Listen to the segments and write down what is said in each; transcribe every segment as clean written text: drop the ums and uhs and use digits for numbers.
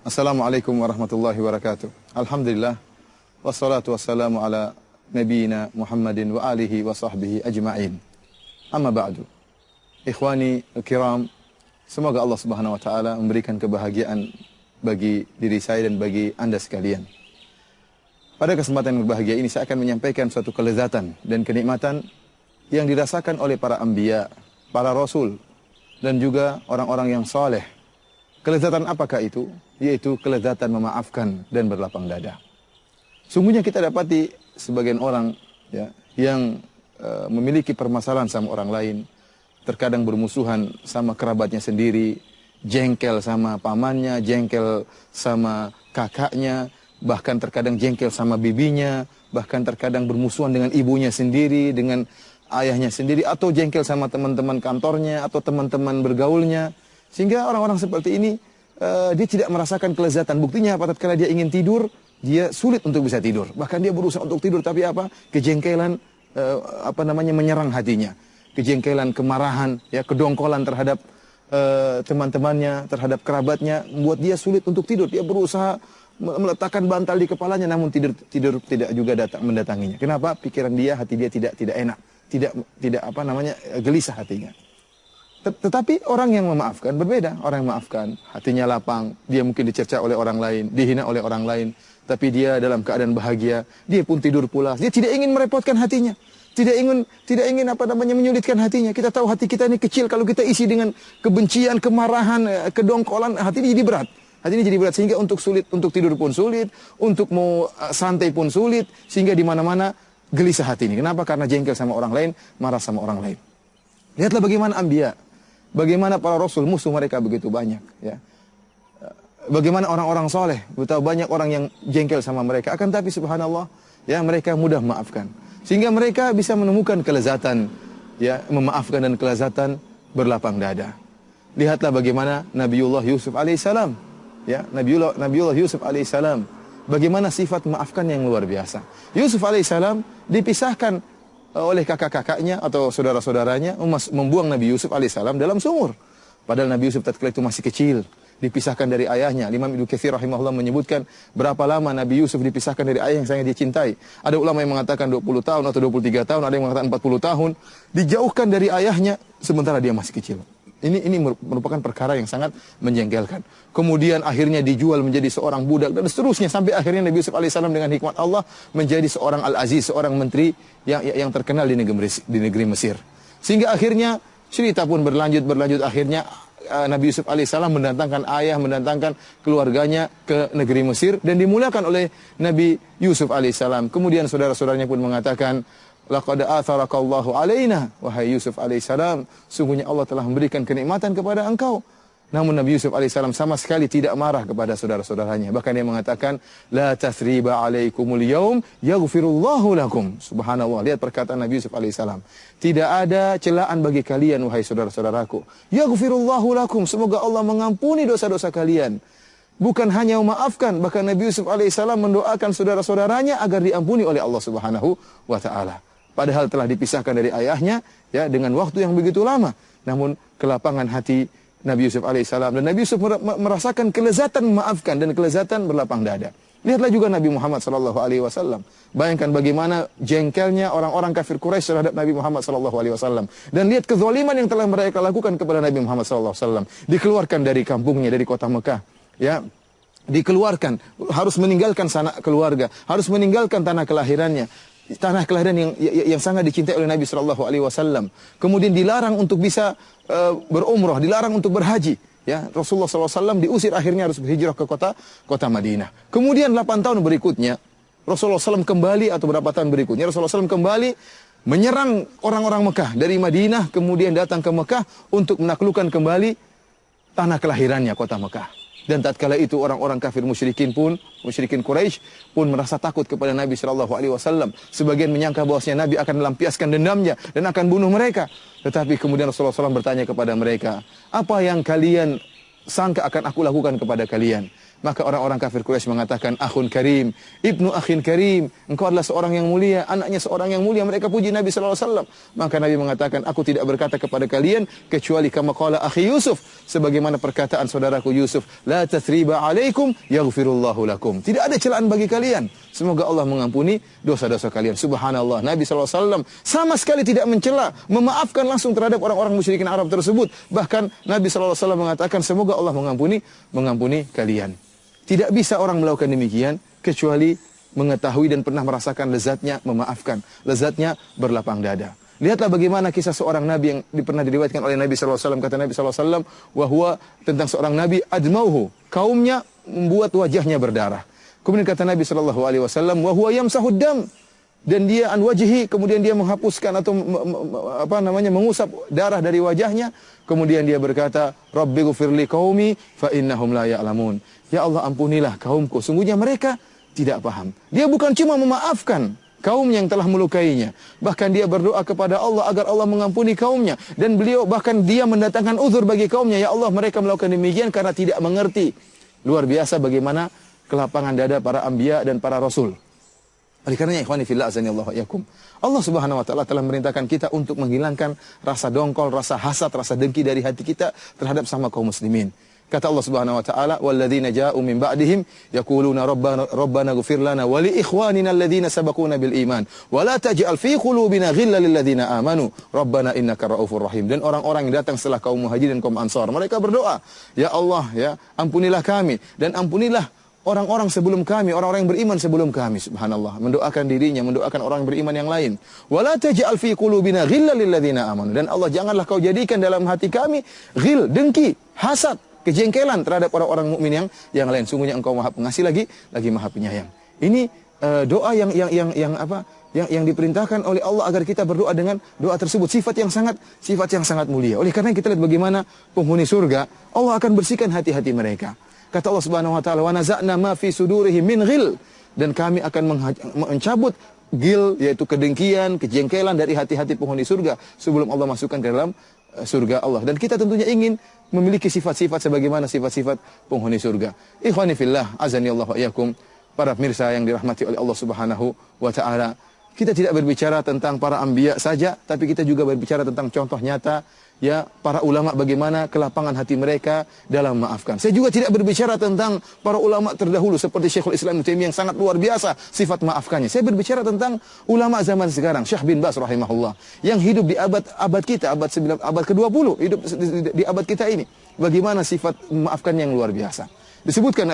Assalamualaikum warahmatullahi wabarakatuh. Alhamdulillah. Wassalatu wassalamu ala nabiyina Muhammadin wa alihi wa sahbihi ajma'in. Amma ba'du. Ikhwani al-kiram, semoga Allah Subhanahu wa taala memberikan kebahagiaan bagi diri saya dan bagi Anda sekalian. Pada kesempatan yang berbahagia ini saya akan menyampaikan suatu kelezatan dan kenikmatan yang dirasakan oleh para anbiya, para rasul dan juga orang-orang yang saleh. Kelezatan apakah itu? Yaitu kelezatan memaafkan dan berlapang dada. Sungguhnya kita dapati sebagian orang ya, yang memiliki permasalahan sama orang lain, terkadang bermusuhan sama kerabatnya sendiri, jengkel sama pamannya, jengkel sama kakaknya, bahkan terkadang jengkel sama bibinya, bahkan terkadang bermusuhan dengan ibunya sendiri, dengan ayahnya sendiri, atau jengkel sama teman-teman kantornya, atau teman-teman bergaulnya. Sehingga orang-orang seperti ini, dia tidak merasakan kelezatan. Buktinya apa? Tatkala dia ingin tidur, dia sulit untuk bisa tidur. Bahkan dia berusaha untuk tidur, tapi apa? Kejengkelan, menyerang hatinya. Kejengkelan, kemarahan, ya, kedongkolan terhadap teman-temannya, terhadap kerabatnya, membuat dia sulit untuk tidur. Dia berusaha meletakkan bantal di kepalanya, namun tidur tidak juga mendatanginya. Kenapa? Pikiran dia, hati dia tidak enak, tidak gelisah hatinya. Tetapi orang yang memaafkan berbeda. Orang yang memaafkan, hatinya lapang, dia mungkin dicerca oleh orang lain, dihina oleh orang lain, tapi dia dalam keadaan bahagia, dia pun tidur pulas. Dia tidak ingin merepotkan hatinya, tidak ingin menyulitkan hatinya. Kita tahu hati kita ini kecil, kalau kita isi dengan kebencian, kemarahan, kedongkolan, hati ini jadi berat. Hati ini jadi berat sehingga untuk tidur pun sulit, untuk mau santai pun sulit, sehingga di mana-mana gelisah hati ini. Kenapa? Karena jengkel sama orang lain, marah sama orang lain. Lihatlah bagaimana anbiya, bagaimana para rasul, musuh mereka begitu banyak, ya. Bagaimana orang-orang soleh, betapa banyak orang yang jengkel sama mereka. Akan tapi subhanallah, ya, mereka mudah memaafkan. Sehingga mereka bisa menemukan kelezatan, ya, memaafkan dan kelezatan berlapang dada. Lihatlah bagaimana Nabiullah Yusuf alaihissalam, ya, Nabiullah Yusuf alaihissalam, bagaimana sifat memaafkan yang luar biasa. Yusuf alaihissalam dipisahkan oleh kakak-kakaknya atau saudara-saudaranya, membuang Nabi Yusuf alaihissalam dalam sumur. Padahal Nabi Yusuf tatkala itu masih kecil, dipisahkan dari ayahnya. Imam Ibnu Katsir rahimahullah menyebutkan berapa lama Nabi Yusuf dipisahkan dari ayah yang sangat dia cintai. Ada ulama yang mengatakan 20 tahun atau 23 tahun, ada yang mengatakan 40 tahun. Dijauhkan dari ayahnya sementara dia masih kecil. Ini merupakan perkara yang sangat menjengkelkan. Kemudian akhirnya dijual menjadi seorang budak dan seterusnya sampai akhirnya Nabi Yusuf alaihissalam dengan hikmat Allah menjadi seorang al-aziz, seorang menteri yang terkenal di negeri Mesir. Sehingga akhirnya cerita pun berlanjut akhirnya Nabi Yusuf alaihissalam mendatangkan keluarganya ke negeri Mesir dan dimuliakan oleh Nabi Yusuf alaihissalam. Kemudian saudara-saudaranya pun mengatakan, laqad atharakallahu alaina, wahai Yusuf alaihissalam, sungguhnya Allah telah memberikan kenikmatan kepada engkau. Namun Nabi Yusuf alaihissalam sama sekali tidak marah kepada saudara-saudaranya. Bahkan dia mengatakan, la tathriba alaikumul yaum yaghfirullahu lakum. Subhanallah, lihat perkataan Nabi Yusuf alaihissalam. Tidak ada celaan bagi kalian, wahai saudara-saudaraku. Yaghfirullahu lakum, semoga Allah mengampuni dosa-dosa kalian. Bukan hanya memaafkan, bahkan Nabi Yusuf alaihissalam mendoakan saudara-saudaranya agar diampuni oleh Allah Subhanahu wa taala. Padahal telah dipisahkan dari ayahnya, ya, dengan waktu yang begitu lama. Namun kelapangan hati Nabi Yusuf alaihissalam, dan Nabi Yusuf merasakan kelezatan memaafkan dan kelezatan berlapang dada. Lihatlah juga Nabi Muhammad sallallahu alaihi wasallam. Bayangkan bagaimana jengkelnya orang-orang kafir Quraisy terhadap Nabi Muhammad sallallahu alaihi wasallam. Dan lihat kezaliman yang telah mereka lakukan kepada Nabi Muhammad sallallahu alaihi wasallam. Dikeluarkan dari kampungnya, dari kota Mekah, ya. Dikeluarkan, harus meninggalkan sanak keluarga, harus meninggalkan tanah kelahirannya. Tanah kelahiran yang sangat dicintai oleh Nabi sallallahu alaihi wasallam. Kemudian dilarang untuk bisa berumrah, dilarang untuk berhaji. Ya, Rasulullah SAW diusir, akhirnya harus berhijrah ke kota Madinah. Kemudian 8 tahun berikutnya, Rasulullah SAW kembali, atau berapa tahun berikutnya, Rasulullah SAW kembali menyerang orang-orang Mekah dari Madinah, kemudian datang ke Mekah untuk menaklukkan kembali tanah kelahirannya, kota Mekah. Dan tatkala itu orang-orang kafir musyrikin Quraisy pun merasa takut kepada Nabi sallallahu alaihi wasallam. Sebagian menyangka bahwasanya Nabi akan melampiaskan dendamnya dan akan bunuh mereka. Tetapi kemudian Rasulullah SAW bertanya kepada mereka, "Apa yang kalian sangka akan aku lakukan kepada kalian. Maka orang-orang kafir Quraisy mengatakan, akhun karim, ibnu akhin karim, engkau adalah seorang yang mulia, anaknya seorang yang mulia. Mereka puji Nabi SAW. Maka Nabi mengatakan, aku tidak berkata kepada kalian kecuali kama qala akhi Yusuf, sebagaimana perkataan saudaraku Yusuf, la tathriba alaikum yaghfirullahu lakum. Tidak ada celaan bagi kalian, semoga Allah mengampuni dosa-dosa kalian. Subhanallah, Nabi SAW sama sekali tidak mencela, memaafkan langsung terhadap orang-orang musyrikin Arab tersebut. Bahkan Nabi SAW mengatakan, semoga Allah mengampuni kalian. Tidak bisa orang melakukan demikian kecuali mengetahui dan pernah merasakan lezatnya memaafkan, lezatnya berlapang dada. Lihatlah bagaimana kisah seorang nabi yang pernah diriwayatkan oleh Nabi SAW. Kata Nabi SAW, wahwa tentang seorang nabi admauhu, kaumnya membuat wajahnya berdarah. Kemudian kata Nabi SAW, wahwa yamsahud dam, dan dia an wajhi, kemudian dia menghapuskan atau mengusap darah dari wajahnya. Kemudian dia berkata, Rabbi ghufirli qaumi fa innahum la ya'lamun. Ya Allah, ampunilah kaumku, sungguhnya mereka tidak paham. Dia bukan cuma memaafkan kaum yang telah melukainya, bahkan dia berdoa kepada Allah agar Allah mengampuni kaumnya. Dan beliau bahkan dia mendatangkan uzur bagi kaumnya. Ya Allah, mereka melakukan demikian karena tidak mengerti. Luar biasa bagaimana kelapangan dada para anbiya dan para rasul. Oleh karenanya ikhwani fillah azanillahu yakum, Allah Subhanahu wa taala telah memerintahkan kita untuk menghilangkan rasa dongkol, rasa hasad, rasa dengki dari hati kita terhadap sama kaum muslimin. Kata Allah Subhanahu wa taala, walladzina ja'u min ba'dihim yaquluna rabbana ighfir lana wa li ikhwanina alladhina sabaquna bil iman wa la taj'al fi qulubina ghillan lil ladzina amanu rabbana innaka ra'ufur rahim. Dan orang-orang yang datang setelah kaum Muhajirin dan kaum Ansar, mereka berdoa, ya Allah, ya ampunilah kami dan ampunilah orang-orang sebelum kami, orang-orang yang beriman sebelum kami. Subhanallah, mendoakan dirinya, mendoakan orang beriman yang lain. Wala taj'al fi qulubina ghillan lil ladzina amanu. Dan Allah, janganlah kau jadikan dalam hati kami ghil, dengki, hasad, kejengkelan terhadap orang-orang mukmin yang lain. Sungguhnya Engkau Maha Pengasih lagi Maha Penyayang. Ini doa yang diperintahkan oleh Allah agar kita berdoa dengan doa tersebut, sifat yang sangat mulia. Oleh karena kita lihat bagaimana penghuni surga, Allah akan bersihkan hati-hati mereka. Kata Allah Subhanahu wa taala, wa naza'na ma fi sudurihim min ghil, dan kami akan mencabut ghil, yaitu kedengkian, kejengkelan dari hati-hati penghuni surga sebelum Allah masukkan ke dalam surga Allah. Dan kita tentunya ingin memiliki sifat-sifat sebagaimana sifat-sifat penghuni surga. Ikhwani fillah azani Allah wa iyyakum, para pemirsa yang dirahmati oleh Allah Subhanahu wa taala, kita tidak berbicara tentang para anbiya saja, tapi kita juga berbicara tentang contoh nyata, ya, para ulama bagaimana kelapangan hati mereka dalam memaafkan. Saya juga tidak berbicara tentang para ulama terdahulu seperti Syekhul Islam Ibnu Taimiyah yang sangat luar biasa sifat maafkannya. Saya berbicara tentang ulama zaman sekarang, Syekh bin Baz rahimahullah, yang hidup di abad kita, abad ke-20, hidup di abad kita ini. Bagaimana sifat memaafkan yang luar biasa. Disebutkan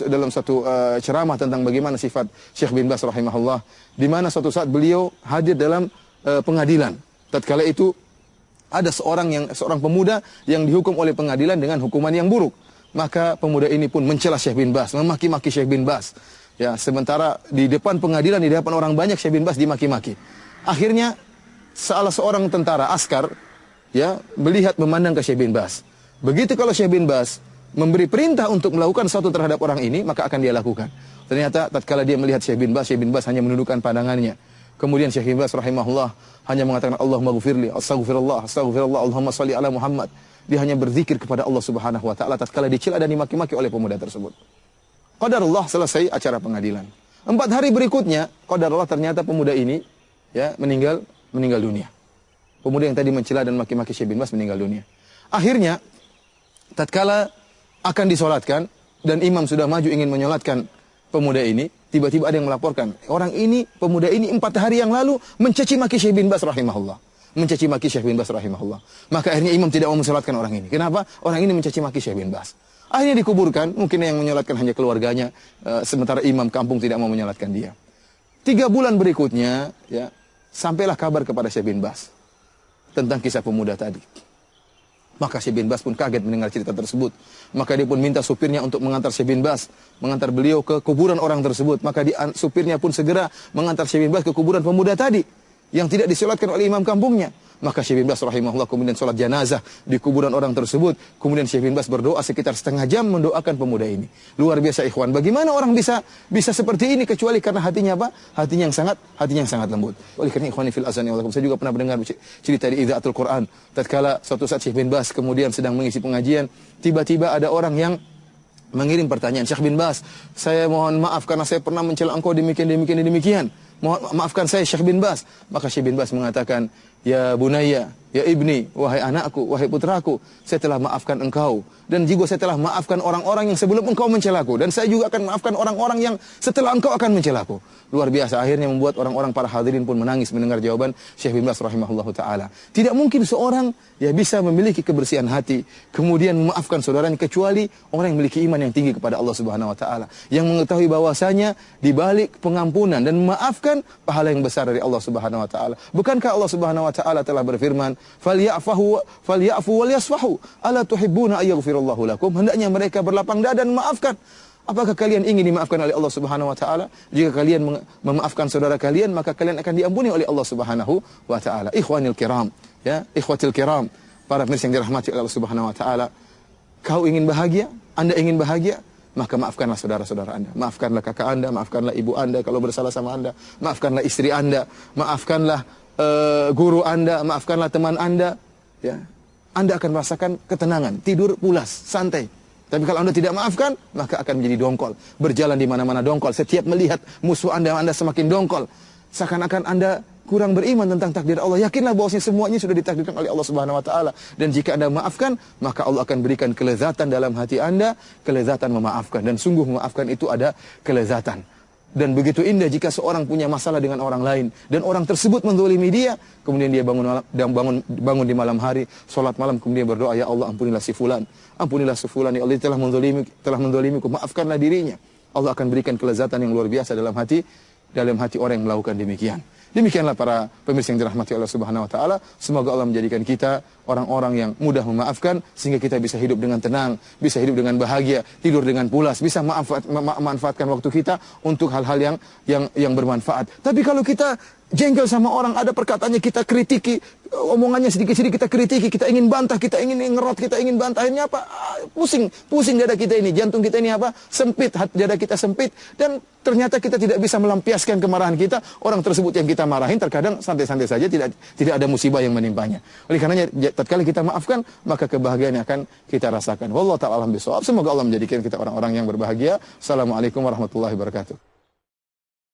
dalam satu ceramah tentang bagaimana sifat Syekh bin Baz rahimahullah, di mana suatu saat beliau hadir dalam pengadilan. Tatkala itu ada seorang pemuda yang dihukum oleh pengadilan dengan hukuman yang buruk. Maka pemuda ini pun mencela Syekh bin Baz, memaki-maki Syekh bin Baz. Ya, sementara di depan pengadilan, di depan orang banyak, Syekh bin Baz dimaki-maki. Akhirnya salah seorang tentara askar, ya, melihat memandang ke Syekh bin Baz. Begitu kalau Syekh bin Baz memberi perintah untuk melakukan sesuatu terhadap orang ini, maka akan dia lakukan. Ternyata tatkala dia melihat Syekh bin Baz hanya menundukkan pandangannya. Kemudian Syekh bin Baz rahimahullah hanya mengatakan Allahumma ghfirli, astaghfirullah, Allahumma shalli ala Muhammad. Dia hanya berzikir kepada Allah Subhanahu wa taala tatkala dicela dan dimaki-maki oleh pemuda tersebut. Qadarullah, selesai acara pengadilan. 4 hari berikutnya, qadarullah, ternyata pemuda ini, ya, meninggal dunia. Pemuda yang tadi mencela dan maki-maki Syekh bin Baz meninggal dunia. Akhirnya tatkala akan disolatkan dan imam sudah maju ingin menyolatkan pemuda ini, tiba-tiba ada yang melaporkan, pemuda ini 4 hari yang lalu mencaci maki Syekh bin Baz rahimahullah. Maka akhirnya imam tidak mau mensolatkan orang ini. Kenapa? Orang ini mencaci maki Syekh bin Baz. Akhirnya dikuburkan, mungkin yang menyolatkan hanya keluarganya, sementara imam kampung tidak mau menyolatkan dia. 3 bulan berikutnya, ya, sampailah kabar kepada Syekh bin Baz tentang kisah pemuda tadi. Maka Syekh bin Baz pun kaget mendengar cerita tersebut. Maka dia pun minta supirnya untuk mengantar Syekh bin Baz, mengantar beliau ke kuburan orang tersebut. Maka supirnya pun segera mengantar Syekh bin Baz ke kuburan pemuda tadi yang tidak disolatkan oleh imam kampungnya. Maka Syekh bin Baz rahimahullah kemudian sholat janazah di kuburan orang tersebut. Kemudian Syekh bin Baz berdoa sekitar setengah jam mendoakan pemuda ini. Luar biasa ikhwan. Bagaimana orang bisa seperti ini kecuali karena hatinya apa? Hatinya yang sangat lembut. Oleh karena ikhwani fil azani wallakum, saya juga pernah mendengar cerita di Idaatul Quran. Tatkala suatu saat Syekh bin Baz kemudian sedang mengisi pengajian, tiba-tiba ada orang yang mengirim pertanyaan, Syekh bin Baz, saya mohon maaf karena saya pernah mencela engkau demikian. Maafkan saya Syekh bin Baz. Maka Syekh bin Baz mengatakan, ya bunayya, ya ibni, wahai anakku, wahai putraku, saya telah maafkan engkau. Dan juga saya telah maafkan orang-orang yang sebelum engkau mencelaku. Dan saya juga akan maafkan orang-orang yang setelah engkau akan mencelaku. Luar biasa, akhirnya membuat orang-orang para hadirin pun menangis mendengar jawaban Syekh bin Baz rahimahullahu ta'ala. Tidak mungkin seorang ya bisa memiliki kebersihan hati, kemudian memaafkan saudaranya, kecuali orang yang memiliki iman yang tinggi kepada Allah subhanahu wa ta'ala. Yang mengetahui bahwasanya di balik pengampunan dan memaafkan pahala yang besar dari Allah subhanahu wa ta'ala. Bukankah Allah subhanahu wa ta'ala telah berfirman, "Falyafu wal yasfahu, ala tuhibbuna ayaghfirallahu lakum." Hendaknya mereka berlapang dada dan memaafkan. Apakah kalian ingin dimaafkan oleh Allah Subhanahu wa taala? Jika kalian memaafkan saudara kalian, maka kalian akan diampuni oleh Allah Subhanahu wa taala. Ikhwanil kiram, ya, ikhwatil kiram, para pemirsa yang dirahmati oleh Allah Subhanahu wa taala. Kau ingin bahagia? Anda ingin bahagia? Maka maafkanlah saudara-saudara Anda. Maafkanlah kakak Anda, maafkanlah ibu Anda kalau bersalah sama Anda. Maafkanlah istri Anda, maafkanlah guru Anda, maafkanlah teman Anda, ya. Anda akan merasakan ketenangan, tidur pulas, santai. Tapi kalau Anda tidak maafkan, maka akan menjadi dongkol. Berjalan di mana-mana dongkol. Setiap melihat musuh Anda semakin dongkol. Seakan-akan Anda kurang beriman tentang takdir Allah. Yakinlah bahwasanya semuanya sudah ditakdirkan oleh Allah Subhanahu wa taala. Dan jika Anda maafkan, maka Allah akan berikan kelezatan dalam hati Anda, kelezatan memaafkan. Dan sungguh memaafkan itu ada kelezatan. Dan begitu indah jika seorang punya masalah dengan orang lain dan orang tersebut menzalimi dia, kemudian dia bangun di malam hari, sholat malam, kemudian berdoa, ya Allah ampunilah si fulan, ampunilah si fulan, ya Allah telah menzalimiku, maafkanlah dirinya. Allah akan berikan kelezatan yang luar biasa dalam hati orang yang melakukan demikian. Demikianlah para pemirsa yang dirahmati Allah Subhanahu wa taala. Semoga Allah menjadikan kita orang-orang yang mudah memaafkan sehingga kita bisa hidup dengan tenang, bisa hidup dengan bahagia, tidur dengan pulas, bisa memanfaatkan waktu kita untuk hal-hal yang bermanfaat. Tapi kalau kita jengkel sama orang, ada perkataannya kita kritiki, omongannya sedikit-sedikit kita kritiki, kita ingin bantah, kita ingin ngerot, kita ingin bantah, akhirnya apa? Pusing dada kita ini, jantung kita ini apa? Sempit, hati dada kita sempit, dan ternyata kita tidak bisa melampiaskan kemarahan kita. Orang tersebut yang kita marahin terkadang santai-santai saja, tidak ada musibah yang menimpanya. Oleh karenanya tatkala kita maafkan, maka kebahagiaan yang akan kita rasakan. Wallahu ta'ala alam bisawab. Semoga Allah menjadikan kita orang-orang yang berbahagia. Assalamualaikum warahmatullahi wabarakatuh.